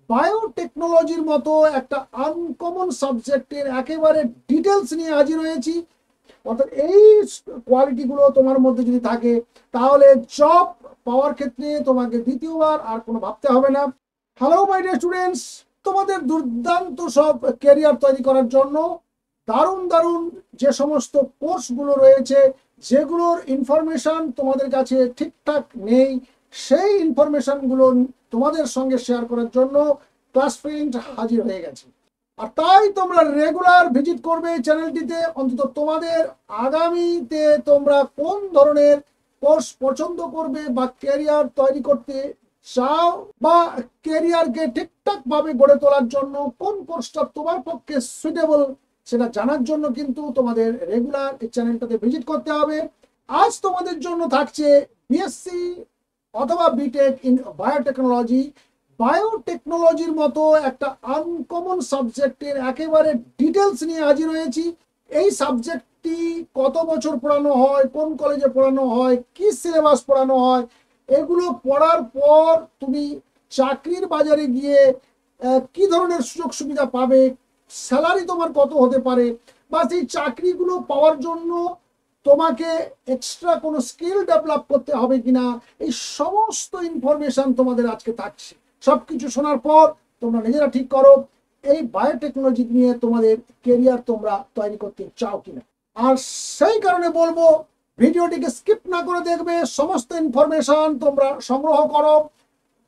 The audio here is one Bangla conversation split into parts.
বায়োটেকনোলজির মতো একটা আনকমন সাবজেক্টের একেবারে ডিটেলস নিয়ে হাজির হয়েছি। অর্থাৎ এই কোয়ালিটিগুলো তোমার মধ্যে যদি থাকে তাহলে জব পাওয়ার ক্ষেত্রে তোমাকে দ্বিতীয়বার আর কোনো ভাবতে হবে না। হ্যালো মাই ডিয়ার স্টুডেন্টস, তোমাদের দুর্দান্ত সব ক্যারিয়ার তৈরি করার জন্য দারুণ দারুণ যে সমস্ত কোর্সগুলো রয়েছে, যেগুলোর ইনফরমেশন তোমাদের কাছে ঠিকঠাক নেই, সেই ইনফরমেশনগুলো তোমাদের সঙ্গে শেয়ার করার জন্য ক্লাসমেট হাজির হয়ে গেছে। আর তাই তোমরা রেগুলার ভিজিট করবে চ্যানেলটিতে। অন্তত তোমাদের আগামীতে তোমরা কোন ধরনের কোর্স পছন্দ করবে বা ক্যারিয়ার তৈরি করতে চাও, বা ক্যারিয়ারকে ঠিকঠাক ভাবে গড়ে তোলার জন্য কোন কোর্সটা তোমার পক্ষে সুইটেবল, সেটা জানার জন্য কিন্তু তোমাদের রেগুলার এই চ্যানেলটাতে ভিজিট করতে হবে। আজ তোমাদের জন্য থাকছে বিএসসি অথবা বিটেক ইন বায়োটেকনোলজি। বায়োটেকনোলজির মতো একটা আনকমন সাবজেক্টের একেবারে ডিটেলস নিয়ে হাজির হয়েছি। এই সাবজেক্টটি কত বছর পড়ানো হয়, কোন কলেজে পড়ানো হয়, কি সিলেবাস পড়ানো হয়, এগুলো পড়ার পর তুমি চাকরির বাজারে গিয়ে কি ধরনের সুযোগ সুবিধা পাবে, স্যালারি তোমার কত হতে পারে, বা সেই চাকরিগুলো পাওয়ার জন্য তোমাকে এক্সট্রা কোনো স্কিল ডেভেলপ করতে হবে কিনা, এই সমস্ত ইনফরমেশন তোমাদের আজকে থাকছে। সবকিছু শোনার পর তোমরা নিজেরা ঠিক করো এই বায়োটেকনোলজি নিয়ে তোমাদের কেরিয়ার তোমরা তৈরি করতে চাও কিনা। আর সেই কারণে বলবো ভিডিওটিকে স্কিপ না করে দেখবে, সমস্ত ইনফরমেশন তোমরা সংগ্রহ করো,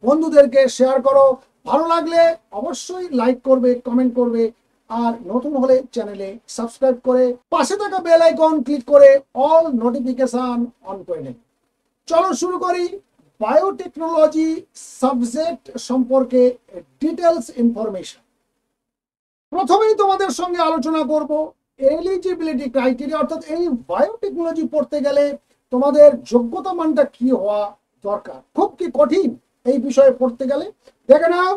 বন্ধুদেরকে শেয়ার করো, ভালো লাগলে অবশ্যই লাইক করবে, কমেন্ট করবে, আর নতুন হলে চ্যানেলে সাবস্ক্রাইব করে পাশে থাকা বেল আইকন ক্লিক করে অল নোটিফিকেশন অন করে নেবে। চলো শুরু করি বায়োটেকনোলজি সাবজেক্ট সম্পর্কে ডিটেলস ইনফরমেশন। প্রথমেই তোমাদের সঙ্গে আলোচনা করব এলিজিবিলিটি ক্রাইটেরিয়া, অর্থাৎ এই বায়োটেকনোলজি পড়তে গেলে তোমাদের যোগ্যতা মানটা কি হওয়া দরকার। খুব কি কঠিন এই বিষয়ে পড়তে গেলে? দেখে নাও,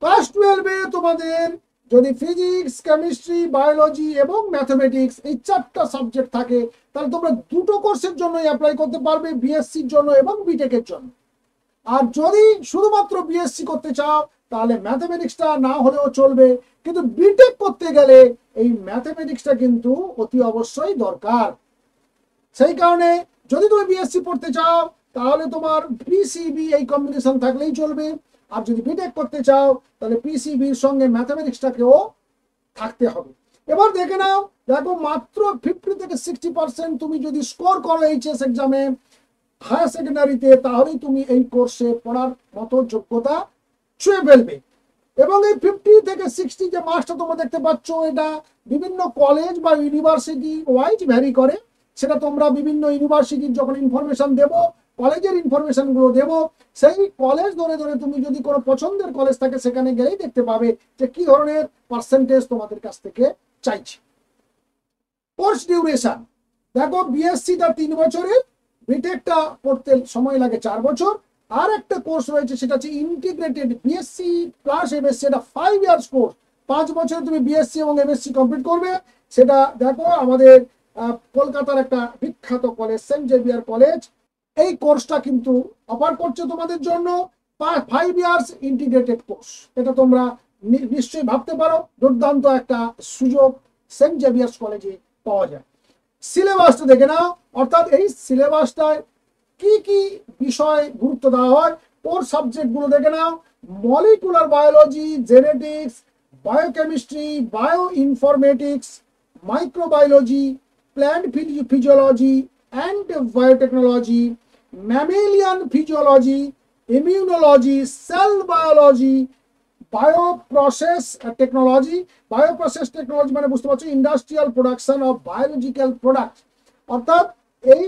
ক্লাস 12-এ তোমাদের যদি ফিজিক্স, কেমিস্ট্রি, বায়োলজি এবং ম্যাথমেটিক্স এই 4টা সাবজেক্ট থাকে, তাহলে তোমরা দুটো কোর্সের জন্য অ্যাপ্লাই করতে পারবে, বিএসসির জন্য এবং বিটেকের জন্য। আর যদি শুধুমাত্র বিএসসি করতে চাও তাহলে ম্যাথমেটিক্সটা না হলেও চলবে, কিন্তু বিটেক করতে গেলে এই ম্যাথমেটিক্সটা কিন্তু অতি অবশ্যই দরকার। সেই কারণে যদি তুমি বিএসসি পড়তে চাও তাহলে তোমার পিসিবি এই কম্বিনেশন থাকলেই চলবে, আর যদি বিটেক করতে চাও তাহলে পিসিবির সঙ্গে ম্যাথমেটিক্সটাকেও থাকতে হবে। এবার দেখে নাও, দেখো মাত্র 50 থেকে 60% তুমি যদি স্কোর করো এইচএস এক্সামে, হায়ার সেকেন্ডারিতে, তাহলেই তুমি এই কোর্সে পড়ার মতো যোগ্যতা ছুঁয়ে ফেলবে। এবং এই 50 থেকে 60 যে মার্কসটা তোমরা দেখতে পাচ্ছ, এটা বিভিন্ন কলেজ বা ইউনিভার্সিটি ওয়াইজ ভ্যারি করে। সেটা তোমরা বিভিন্ন ইউনিভার্সিটির যখন ইনফরমেশন দেব, কলেজের ইনফরমেশন গুলো দেব, সেই কলেজ ধরে ধরে তুমি যদি কোনো পছন্দের কলেজ থাকে সেখানে গেলেই দেখতে পাবে যে কি ধরনের পার্সেন্টেজ তোমাদের কাছ থেকে চাইছে। কোর্স ডিউরেশন দেখো, বিএসসিটা 3 বছরের, বিটেকটা পড়তে সময় লাগে 4 বছর। আর একটা কোর্স রয়েছে সেটা হচ্ছে ইন্টিগ্রেটেড বিএসসি প্লাস এমএসসি, এটা 5 ইয়ার্স কোর্স। 5 বছরে তুমি বিএসসি এবং এমএসসি কমপ্লিট করবে। সেটা দেখো আমাদের কলকাতার একটা বিখ্যাত কলেজ সেন্ট জেভিয়ার কলেজ এই কোর্সটা কিন্তু অফার করছে তোমাদের জন্য। 5 ইয়ার্স ইন্টিগ্রেটেড কোর্স, এটা তোমরা নিশ্চয়ই ভাবতে পারো দুর্দান্ত একটা সুযোগ সেন্ট জেভিয়ার্স কলেজে পাওয়া যায়। সিলেবাসটা দেখে নাও, অর্থাৎ এই সিলেবাসটায় কি কি বিষয় গুরুত্ব দেওয়া হয়, ওর সাবজেক্টগুলো দেখে নাও। Molecular biology, genetics, biochemistry, bio informatics, microbiology, plant physiology and biotechnology, mammalian physiology, immunology, cell biology, bioprocess technology. Bioprocess technology মানে বুঝতে পারছো industrial production of biological product, অর্থাৎ এই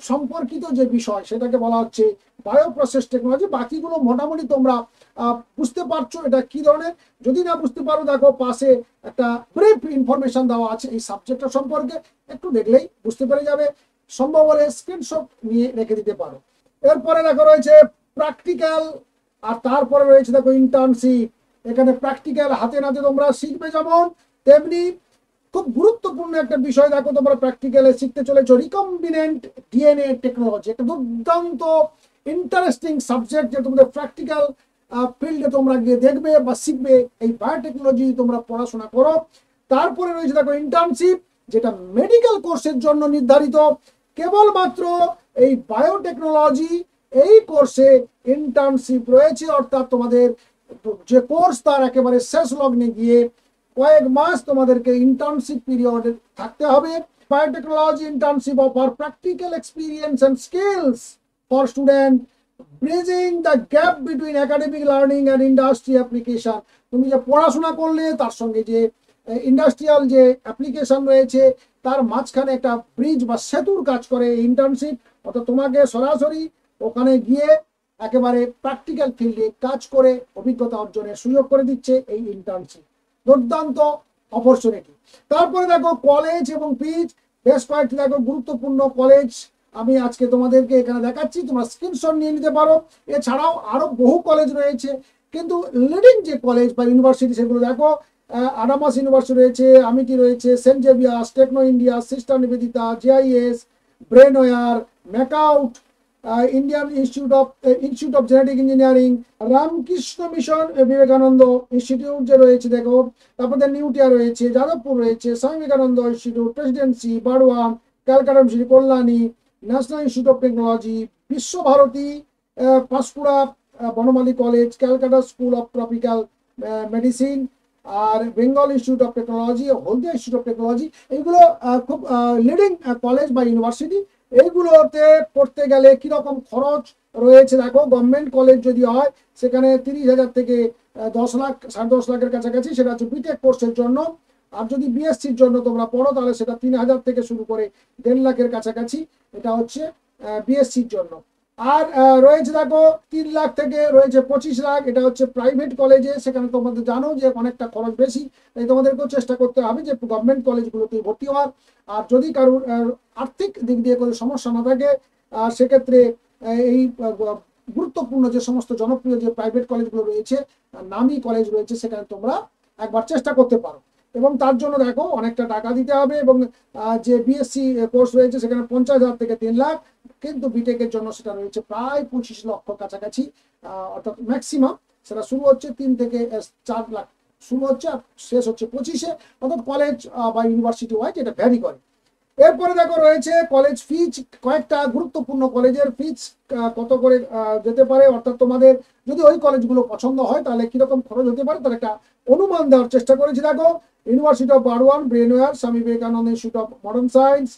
সম্পর্কিত যে বিষয় সেটাকে বলা হচ্ছে বায়োপ্রসেস টেকনোলজি। বাকিগুলো মোটামুটি তোমরা বুঝতে পারছো এটা কি ধরনের। যদি না বুঝতে পারো দেখো পাশে একটা ব্রিফ ইনফরমেশন দেওয়া আছে এই সাবজেক্টটা সম্পর্কে, একটু দেখলেই বুঝতে পেরে যাবে। সম্ভব হলে স্ক্রিনশট নিয়ে রেখে দিতে পারো। এরপরে দেখো রয়েছে প্র্যাকটিক্যাল, আর তারপরে রয়েছে দেখো ইন্টার্নশিপ। এখানে প্র্যাকটিক্যাল হাতে নাতে তোমরা শিখবে, যেমন তেমনি খুব গুরুত্বপূর্ণ একটা বিষয় দেখো তোমরা প্র্যাকটিক্যালে শিখতে চলেছো রিকম্বিনেন্ট ডিএনএ টেকনোলজি। একটা দুর্দান্ত ইন্টারেস্টিং সাবজেক্ট যে তোমাদের প্র্যাকটিক্যাল ফিল্ডে তোমরা গিয়ে দেখবে বা শিখবে এই বায়োটেকনোলজি তোমরা পড়াশোনা করো। তারপরে রয়েছে দেখো ইন্টার্নশিপ, যেটা মেডিকেল কোর্সের জন্য নির্ধারিত। কেবলমাত্র এই বায়োটেকনোলজি এই কোর্সে ইন্টার্নশিপ রয়েছে, অর্থাৎ তোমাদের যে কোর্স তার একেবারে শেষ লগ্নে গিয়ে কয়েক মাস তোমাদেরকে ইন্টার্নশিপ পিরিয়ডে থাকতে হবে। Biotechnology internship offer practical experience and skills for student bridging the gap between academic learning and industry application. তুমি যে পড়াশোনা করলে তার সঙ্গে যে ইন্ডাস্ট্রিয়াল যে অ্যাপ্লিকেশন রয়েছে তার মাঝখানে একটা ব্রিজ বা সেতুর কাজ করে ইন্টার্নশিপ। অর্থাৎ তোমাকে সরাসরি ওখানে গিয়ে একেবারে প্র্যাকটিক্যাল ফিল্ডে কাজ করে অভিজ্ঞতা অর্জনের সুযোগ করে দিচ্ছে এই ইন্টার্নশিপ। দুর্দান্ত অপরচুনিটি। তারপরে দেখো কলেজ এবং পিচ, বেশ কয়েকটি দেখো গুরুত্বপূর্ণ কলেজ আমি আজকে তোমাদেরকে এখানে দেখাচ্ছি, তোমরা স্ক্রিনশট নিয়ে নিতে পারো। এছাড়াও আরো বহু কলেজ রয়েছে, কিন্তু লিডিং যে কলেজ বা ইউনিভার্সিটি সেগুলো দেখো, আডামাস ইউনিভার্সিটি রয়েছে, আমিটি রয়েছে, saint Xavier's, Techno India, sister Nivedita, JIS, Brainware, MAKAUT, Indian institute of genetic engineering, Ramakrishna mission Vivekananda institute যে রয়েছে দেখো, তারপরে নিউটিয়া রয়েছে, যাদবপুর রয়েছে, স্বামী বিবেকানন্দ ইনস্টিটিউট, প্রেসিডেন্সি, বারওয়ান, Calcutta university, Kalyani, national institute of technology, Visvabharati, Panskura Banamali college, Calcutta school of tropical medicine, আর Bengal institute of technology, Haldia institute of technology. এইগুলো খুব লিডিং কলেজ বা ইউনিভার্সিটি। এইগুলোতে পড়তে গেলে কিরকম খরচ রয়েছে দেখো। গভর্নমেন্ট কলেজ যদি হয় সেখানে 30,000 থেকে 10 লাখ, 10.5 লাখের কাছাকাছি, সেটা হচ্ছে বিটেক কোর্সের জন্য। আর যদি বিএসসির জন্য তোমরা পড়ো তাহলে সেটা 3,000 থেকে শুরু করে 1.5 লাখের কাছাকাছি, এটা হচ্ছে বিএসসির জন্য। আর রয়েছে দেখো 3 লাখ থেকে রয়েছে 25 লাখ, এটা হচ্ছে প্রাইভেট কলেজে, সেখানে তোমাদের জানো যে অনেকটা খরচ বেশি, তাই তোমাদেরকেও চেষ্টা করতে হবে যে গভর্নমেন্ট কলেজগুলোতে ভর্তি হওয়ার। আর যদি কারোর আর্থিক দিক দিয়ে কোনো সমস্যা না থাকে সেক্ষেত্রে এই গুরুত্বপূর্ণ যে সমস্ত জনপ্রিয় যে প্রাইভেট কলেজগুলো রয়েছে, নামী কলেজ রয়েছে, সেখানে তোমরা একবার চেষ্টা করতে পারো। এবং তার জন্য দেখো অনেকটা টাকা দিতে হবে। এবং যে বিএসসি কোর্স রয়েছে সেখানে 50,000 থেকে 3 লাখ, কিন্তু বিটেকের জন্য সেটা রয়েছে প্রায় 25 লক্ষ কাছাকাছি, অর্থাৎ ম্যাক্সিমাম সেটা শুরু হচ্ছে 3 থেকে 4 লাখ শুরু হচ্ছে আর শেষ হচ্ছে 25-এ, অর্থাৎ কলেজ বা ইউনিভার্সিটি ওয়াইজ এটা ভ্যারি করে। এরপরে দেখো রয়েছে কলেজ ফিজ, কয়েকটা গুরুত্বপূর্ণ কলেজের ফিজ কত করে যেতে পারে, অর্থাৎ তোমাদের যদি ওই কলেজগুলো পছন্দ হয় তাহলে কিরকম খরচ হতে পারে তার একটা অনুমান দেওয়ার চেষ্টা করেছি। দেখো university of Burdwan, Brainware, Swami Vivekananda Institute of Modern Science,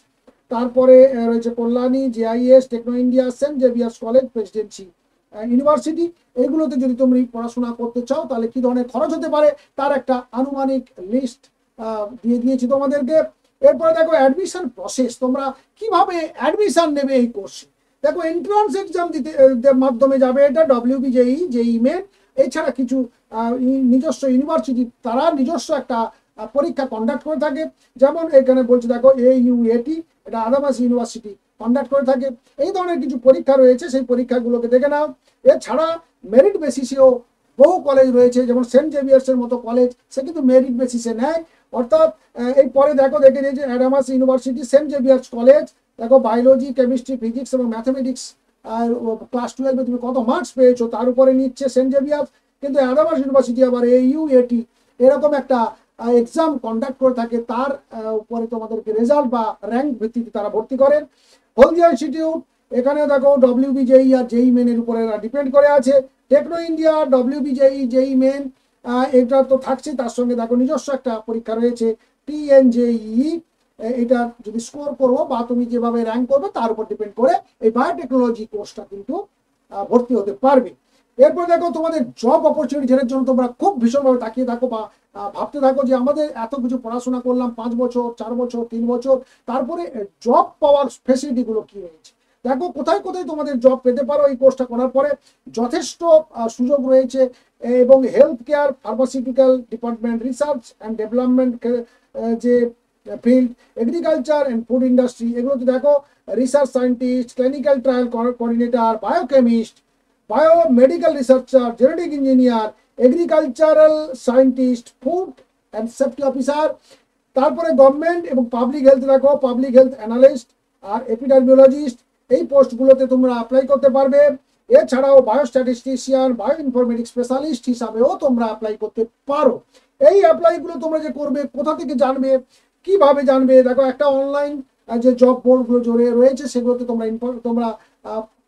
তারপরে রয়েছে Kalyani, JIS, Techno India, Saint Xavier's College, Presidency University. এইগুলোতে যদি তুমি পড়াশোনা করতে চাও তাহলে কি ধরনের খরচ হতে পারে তার একটা আনুমানিক লিস্ট দিয়ে দিয়েছি তোমাদেরকে। এরপরে দেখো অ্যাডমিশন প্রসেস, তোমরা কিভাবে অ্যাডমিশন নেবে এই কোর্সে। দেখো এন্ট্রান্স এক্সাম দিতে মাধ্যমে যাবে, এটা ডব্লিউবিজেই, জেই মেন, এছাড়া কিছু নিজস্ব ইউনিভার্সিটি তারা নিজস্ব একটা পরীক্ষা কন্ডাক্ট করে থাকে। যেমন এখানে বলছে দেখো AUAT, এটা আদামাস ইউনিভার্সিটি কন্ডাক্ট করে থাকে। এই ধরনের কিছু পরীক্ষা রয়েছে, সেই পরীক্ষাগুলোকে দেখে নাও। এছাড়া মেরিট বেসিসেও বহু কলেজ রয়েছে, যেমন সেন্ট জেভিয়ার্সের মতো কলেজ, সে কিন্তু মেরিট বেসিসে নেয়। অর্থাৎ এই পরে দেখো দেখে নিয়েছে Adamas University, Saint Xavier's College, দেখো বায়োলজি, কেমিস্ট্রি, ফিজিক্স এবং ম্যাথামেটিক্স আর ক্লাস 12-এ তুমি কত মার্কস পেয়েছো তার উপরে নিচ্ছে সেন্ট জেভিয়ার্স। কিন্তু অ্যাডামাস ইউনিভার্সিটি আবার AUAT এরকম একটা এক্সাম কন্ডাক্ট করে থাকে, তার উপরে তোমাদেরকে রেজাল্ট বা র্যাঙ্ক ভিত্তিতে তারা ভর্তি করেন। হলদিয়া ইনস্টিটিউট, এখানে দেখো ডব্লিউবিজেই আর জেই মেনের উপরে ডিপেন্ড করে আছে। টেকনো ইন্ডিয়া, ডব্লিউবিজেই, জেই মেন, এটা তো থাকছে, তার সঙ্গে দেখো নিজস্ব একটা পরীক্ষা রয়েছে TNJEE। এটা যদি স্কোর করবো বা তুমি যেভাবে র্যাঙ্ক করবে তার উপর ডিপেন্ড করে এই বায়োটেকনোলজি কোর্সটা কিন্তু ভর্তি হতে পারবে। এরপর দেখো তোমাদের জব অপরচুনিটি, যেটার জন্য তোমরা খুব ভীষণভাবে তাকিয়ে থাকো বা ভাবতে থাকো যে আমাদের এত কিছু পড়াশোনা করলাম, 5 বছর, 4 বছর, 3 বছর, তারপরে জব পাওয়ার ফেসিলিটিগুলো কি রয়েছে। দেখো কোথায় কোথায় তোমাদের জব পেতে পারো এই কোর্সটা করার পরে, যথেষ্ট সুযোগ রয়েছে। এবং health care, pharmaceutical department, research and development যে field, agriculture and food industry, এগুলোতে দেখো research scientist, clinical trial coordinator, biochemist, biomedical researcher, genetic engineer, agricultural scientist, food and safety officer. তারপরে গভর্নমেন্ট এবং পাবলিক হেলথ দেখো, পাবলিক হেলথ অ্যানালিস্ট আর এপিডেমিওলজিস্ট, এই পোস্টগুলোতে তোমরা অ্যাপ্লাই করতে পারবে। এছাড়াও বায়োস্ট্যাটিস্টিশিয়ান, বায়ো ইনফরমেটিক স্পেশালিস্ট হিসাবেও তোমরা অ্যাপ্লাই করতে পারো। এই অ্যাপ্লাইগুলো তোমরা যে করবে, কোথা থেকে জানবে, কিভাবে জানবে? দেখো, একটা অনলাইন যে জব বোর্ডগুলো জড়িয়ে রয়েছে সেগুলোতে তোমরা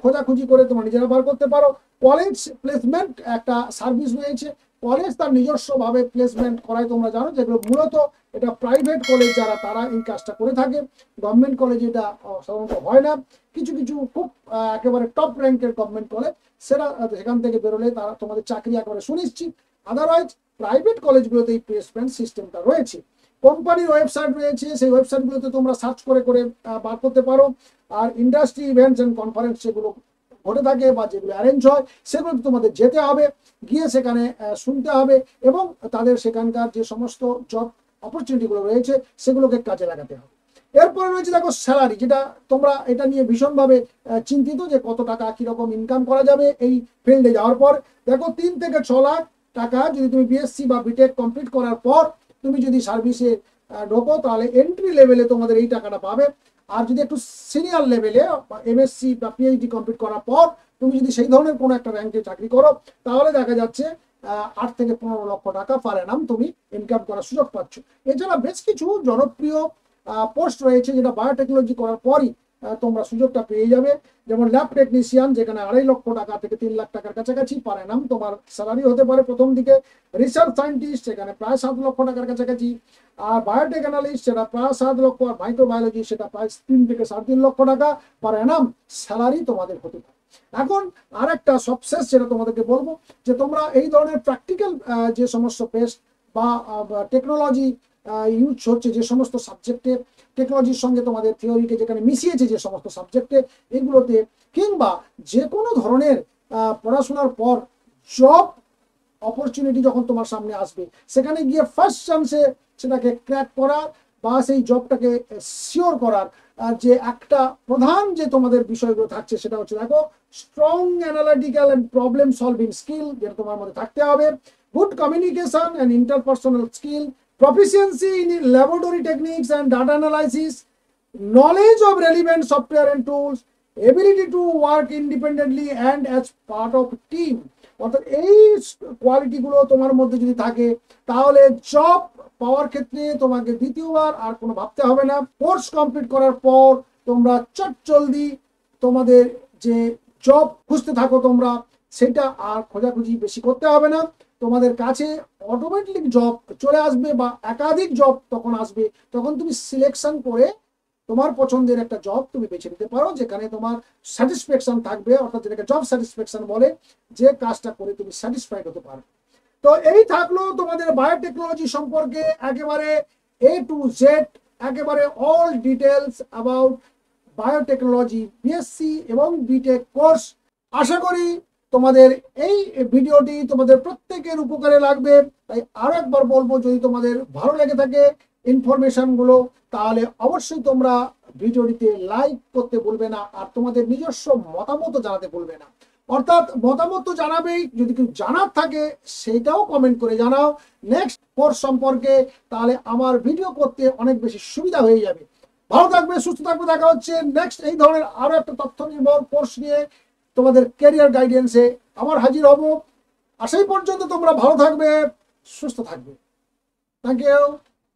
খোঁজাখুঁজি করে তোমরা নিজেরা বার করতে পারো। কলেজ প্লেসমেন্ট একটা সার্ভিস রয়েছে, কলেজ তার নিজস্বভাবে প্লেসমেন্ট করায় তোমরা জানো, যেগুলো মূলত এটা প্রাইভেট কলেজ যারা তারা এই কাজটা করে থাকে। গভর্নমেন্ট কলেজে এটা সাধারণত হয় না। কিছু কিছু খুব একেবারে টপ র্যাঙ্কের গভর্নমেন্ট কলেজ, সেখান থেকে বেরোলে তারা তোমাদের চাকরি একেবারে সুনিশ্চিত। আদারওয়াইজ প্রাইভেট কলেজগুলোতে এই প্লেসমেন্ট সিস্টেমটা রয়েছে। কোম্পানির ওয়েবসাইট রয়েছে, সেই ওয়েবসাইটগুলোতে তোমরা সার্চ করে করে বার করতে পারো। আর ইন্ডাস্ট্রি ইভেন্টস অ্যান্ড কনফারেন্স যেগুলো ঘটে থাকে বা যেগুলো অ্যারেঞ্জ হয়, সেগুলোতে তোমাদের যেতে হবে, গিয়ে সেখানে শুনতে হবে এবং তাদের সেখানকার যে সমস্ত জব অপরচুনিটিগুলো রয়েছে সেগুলোকে কাজে লাগাতে হবে। এরপরে রয়েছে দেখো স্যালারি, যেটা তোমরা এটা নিয়ে ভীষণভাবে চিন্তিত যে কত টাকা কিরকম ইনকাম করা যাবে এই ফিল্ডে যাওয়ার পর। দেখো 3 থেকে 6 লাখ টাকা যদি তুমি বিএসসি বা বিটেক কমপ্লিট করার পর তুমি যদি সার্ভিসে ঢোকো, তাহলে এন্ট্রি লেভেলে তোমাদের এই টাকাটা পাবে। আর যদি একটু সিনিয়র লেভেলে এমএসসি বা পিএইচডি কমপ্লিট করার পর তুমি যদি সেই ধরনের কোনো একটা র্যাঙ্কে চাকরি করো, তাহলে দেখা যাচ্ছে 8 থেকে 15 লক্ষ টাকা পার অ্যানাম তুমি ইনকাম করার সুযোগ পাচ্ছ। এছাড়া বেশ কিছু জনপ্রিয় পোস্ট রয়েছে যেটা বায়োটেকনোলজি করার পরই তোমরা সুযোগটা পেয়ে যাবে। যেমন ল্যাব টেকনিশিয়ান, যেখানে 2.5 লক্ষ টাকা থেকে 3 লাখ টাকার কাছাকাছি পার অ্যানাম তোমার স্যালারি হতে পারে প্রথম দিকে। রিসার্চ সায়েন্টিস্ট, সেখানে প্রায় 7 লক্ষ টাকার কাছাকাছি। আর বায়োটেক অ্যানালিস্ট, সেটা প্রায় 7 লক্ষ। আর মাইক্রোবায়োলজি, সেটা প্রায় 3 থেকে 3.5 লক্ষ টাকা পার অ্যানাম স্যালারি তোমাদের হতে পারে। এখন আরেকটা সবশেষ যেটা তোমাদেরকে বলবো, যে তোমরা এই ধরনের প্র্যাকটিক্যাল যে সমস্ত পেস্ট বা টেকনোলজি ইউজ হচ্ছে যে সমস্ত সাবজেক্টে, টেকনোলজির সঙ্গে তোমাদের থিওরিকে যেখানে মিশিয়েছে যে সমস্ত সাবজেক্টে, এগুলোতে কিংবা যে কোনো ধরনের পড়াশোনার পর জব অপরচুনিটি যখন তোমার সামনে আসবে, সেখানে গিয়ে ফার্স্ট চান্সে সেটাকে ক্র্যাক করার বা সেই জবটাকে সিওর করার যে একটা প্রধান যে তোমাদের বিষয়গুলো থাকছে, সেটা হচ্ছে দেখো strong analytical and problem solving skill, যেটা তোমার মধ্যে থাকতে হবে। Good communication and interpersonal skill, proficiency in laboratory techniques and data analysis, knowledge of relevant software and tools, ability to work independently and as part of team। অর্থাৎ এই কোয়ালিটিগুলো তোমার মধ্যে যদি থাকে, তাহলে জব পাওয়ার ক্ষেত্রে তোমাকে দ্বিতীয়বার আর কোনো ভাবতে হবে না। কোর্স কমপ্লিট করার পর তোমরা চটজলদি তোমাদের যে জব খুঁজতে থাকো তোমরা, সেটা আর খোঁজাখুঁজি বেশি করতে হবে না। তোমাদের কাছে অটোমেটিক জব চলে আসবে বা একাধিক জব তখন আসবে। তখন তুমি সিলেকশন করে তোমার পছন্দের একটা জব তুমি বেছে নিতে পারো, যেখানে তোমার স্যাটিসফ্যাকশন থাকবে, অর্থাৎ যেটাকে জব স্যাটিসফ্যাকশন বলে, যে কাজটা করে তুমি স্যাটিসফাইড হতে পারো। তো এই থাকলো তোমাদের বায়োটেকনোলজি সম্পর্কে একেবারে A to Z, একেবারে all details about biotechnology BSc এবং বিটেক কোর্স। আশা করি তোমাদের এই ভিডিওটি তোমাদের প্রত্যেকের উপকারে লাগবে। তাই আরো একবার বলবো, যদি তোমাদের ভালো লেগে থাকে ইনফরমেশনগুলো, তাহলে অবশ্যই তোমরা ভিডিওটিতে লাইক করতে ভুলবে না, আর তোমাদের নিজস্ব মতামত জানাতে ভুলবে না। অর্থাৎ মতামত তো জানাবেই, যদি কিছু জানার থাকে সেটাও কমেন্ট করে জানাও নেক্সট কোর্স সম্পর্কে, তাহলে আমার ভিডিও করতে অনেক বেশি সুবিধা হয়ে যাবে। ভালো থাকবে, সুস্থ থাকবে, দেখা হচ্ছে নেক্সট এই ধরনের আরো একটা তথ্য নির্ভর কোর্স নিয়ে তোমাদের ক্যারিয়ার গাইডেন্সে আবার হাজির হব। আর সেই পর্যন্ত তোমরা ভালো থাকবে, সুস্থ থাকবে। Thank you.